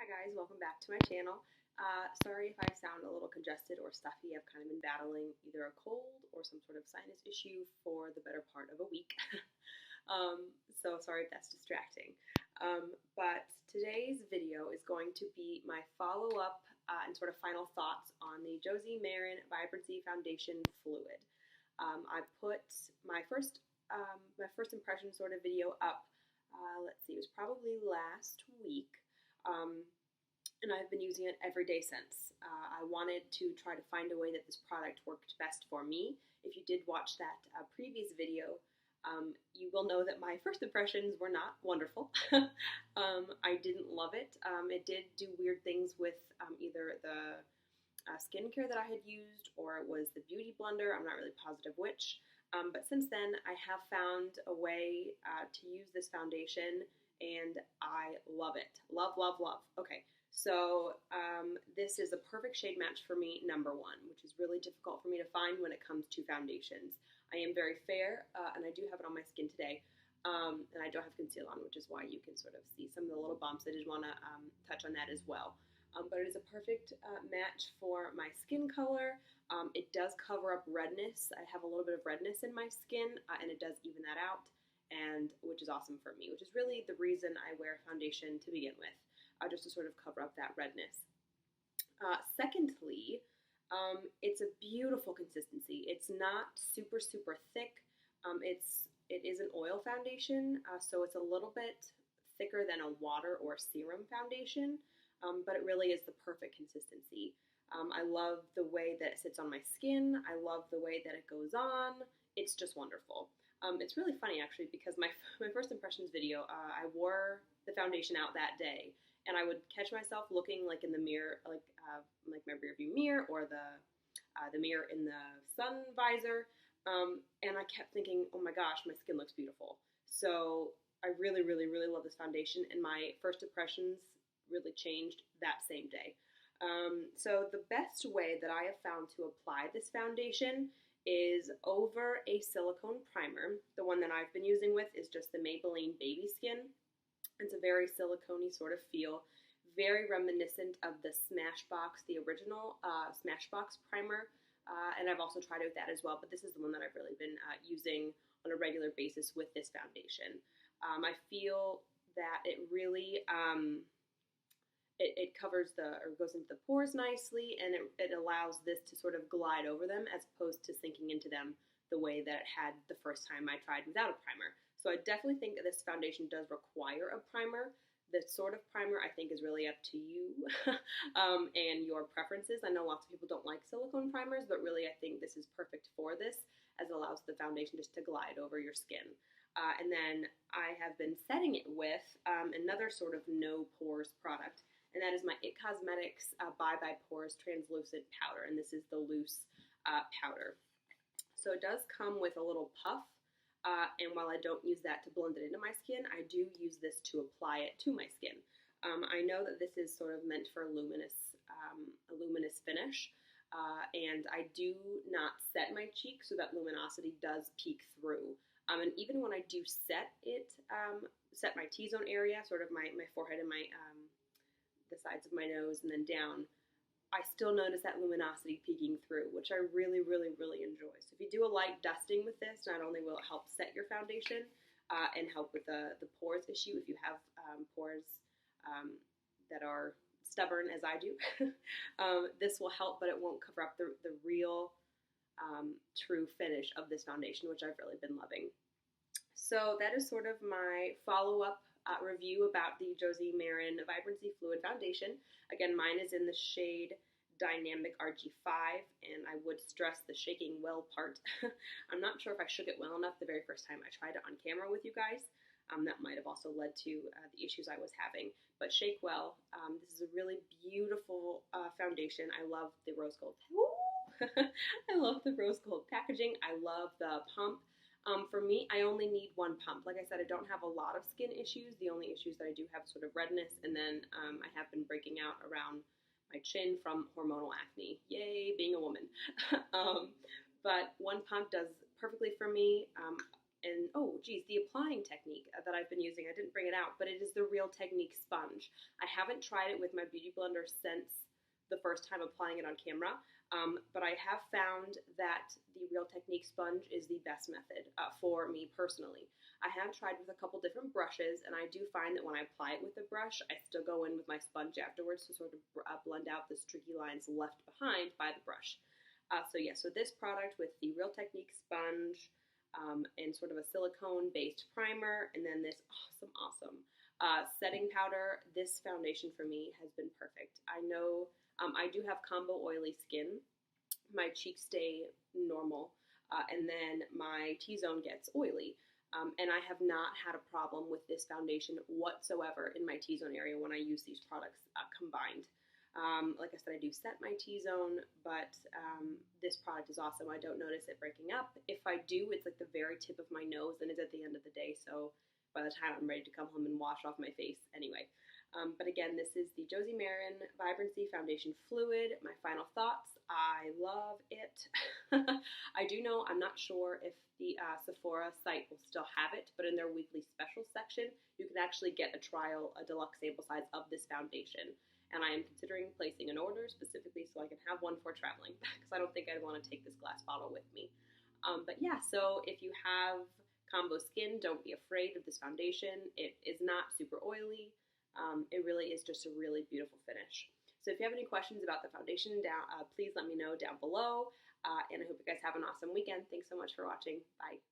guys, welcome back to my channel. Sorry if I sound a little congested or stuffy. I've kind of been battling either a cold or some sort of sinus issue for the better part of a week. So sorry if that's distracting. But today's video is going to be my follow-up and sort of final thoughts on the Josie Maran Vibrancy Foundation Fluid. I put my first impression sort of video up, let's see, it was probably last week. And I've been using it every day since. I wanted to try to find a way that this product worked best for me. If you did watch that previous video, you will know that my first impressions were not wonderful. I didn't love it. It did do weird things with either the skincare that I had used or it was the beauty blender. I'm not really positive which. But since then, I have found a way to use this foundation and I love it. Love, love, love. Okay, so this is a perfect shade match for me, number one, which is really difficult for me to find when it comes to foundations. I am very fair, and I do have it on my skin today, and I don't have concealer on, which is why you can sort of see some of the little bumps. I did want to touch on that as well. But it is a perfect match for my skin color. It does cover up redness. I have a little bit of redness in my skin, and it does even that out. And which is awesome for me, which is really the reason I wear foundation to begin with, just to sort of cover up that redness. Secondly, it's a beautiful consistency. It's not super, super thick. It is an oil foundation, so it's a little bit thicker than a water or serum foundation, but it really is the perfect consistency. I love the way that it sits on my skin. I love the way that it goes on. It's just wonderful. It's really funny actually because my first impressions video, I wore the foundation out that day, and I would catch myself looking like in the mirror, like my rear view mirror or the mirror in the sun visor, and I kept thinking, oh my gosh, my skin looks beautiful. So I really, really, really love this foundation, and my first impressions really changed that same day. So the best way that I have found to apply this foundation is over a silicone primer. The one that I've been using with is just the Maybelline Baby Skin. It's a very silicone-y sort of feel, very reminiscent of the Smashbox, the original Smashbox primer, and I've also tried it with that as well, but this is the one that I've really been using on a regular basis with this foundation. I feel that it really it covers or goes into the pores nicely, and it allows this to sort of glide over them as opposed to sinking into them the way that it had the first time I tried without a primer. So I definitely think that this foundation does require a primer. The sort of primer I think is really up to you and your preferences. I know lots of people don't like silicone primers, but really I think this is perfect for this, as it allows the foundation just to glide over your skin. And then I have been setting it with another sort of no pores product, and that is my IT Cosmetics Bye Bye Pores Translucent Powder, and this is the loose powder. So it does come with a little puff, and while I don't use that to blend it into my skin, I do use this to apply it to my skin. I know that this is sort of meant for a luminous finish, and I do not set my cheeks so that luminosity does peek through. And even when I do set it, set my T-zone area, sort of my forehead and my the sides of my nose and then down, I still notice that luminosity peeking through, which I really, really, really enjoy. So if you do a light dusting with this, not only will it help set your foundation and help with the pores issue, if you have pores that are stubborn as I do, this will help, but it won't cover up the real true finish of this foundation, which I've really been loving. So that is sort of my follow-up review about the Josie Maran Vibrancy Fluid Foundation. Again, mine is in the shade Dynamic RG5, and I would stress the shaking well part. I'm not sure if I shook it well enough the very first time I tried it on camera with you guys. That might have also led to the issues I was having. But shake well. This is a really beautiful foundation. I love the rose gold. I love the rose gold packaging. I love the pump. For me, I only need one pump. Like I said, I don't have a lot of skin issues. The only issues that I do have sort of redness, and then I have been breaking out around my chin from hormonal acne. Yay, being a woman. But one pump does perfectly for me. And oh geez, the applying technique that I've been using, I didn't bring it out, but it is the Real Technique sponge. I haven't tried it with my beauty blender since the first time applying it on camera, but I have found that the Real Technique sponge is the best method for me personally. I have tried with a couple different brushes, and I do find that when I apply it with a brush, I still go in with my sponge afterwards to sort of blend out the streaky lines left behind by the brush. So yeah, so this product with the Real Technique sponge, and sort of a silicone-based primer, and then this awesome setting powder. This foundation for me has been perfect. I know I do have combo oily skin. My cheeks stay normal, and then my T-zone gets oily. And I have not had a problem with this foundation whatsoever in my T-zone area when I use these products combined. Like I said, I do set my T-zone, but this product is awesome. I don't notice it breaking up. If I do, it's like the very tip of my nose, and it's at the end of the day, so by the time I'm ready to come home and wash off my face anyway. But again, this is the Josie Maran Vibrancy Foundation Fluid. My final thoughts, I love it. I do know, I'm not sure if the Sephora site will still have it, but in their weekly special section, you can actually get a trial, a deluxe sample size of this foundation. And I am considering placing an order specifically so I can have one for traveling, because I don't think I'd want to take this glass bottle with me. But yeah, so if you have combo skin, don't be afraid of this foundation. It is not super oily. It really is just a really beautiful finish. So if you have any questions about the foundation, please let me know down below. And I hope you guys have an awesome weekend. Thanks so much for watching. Bye.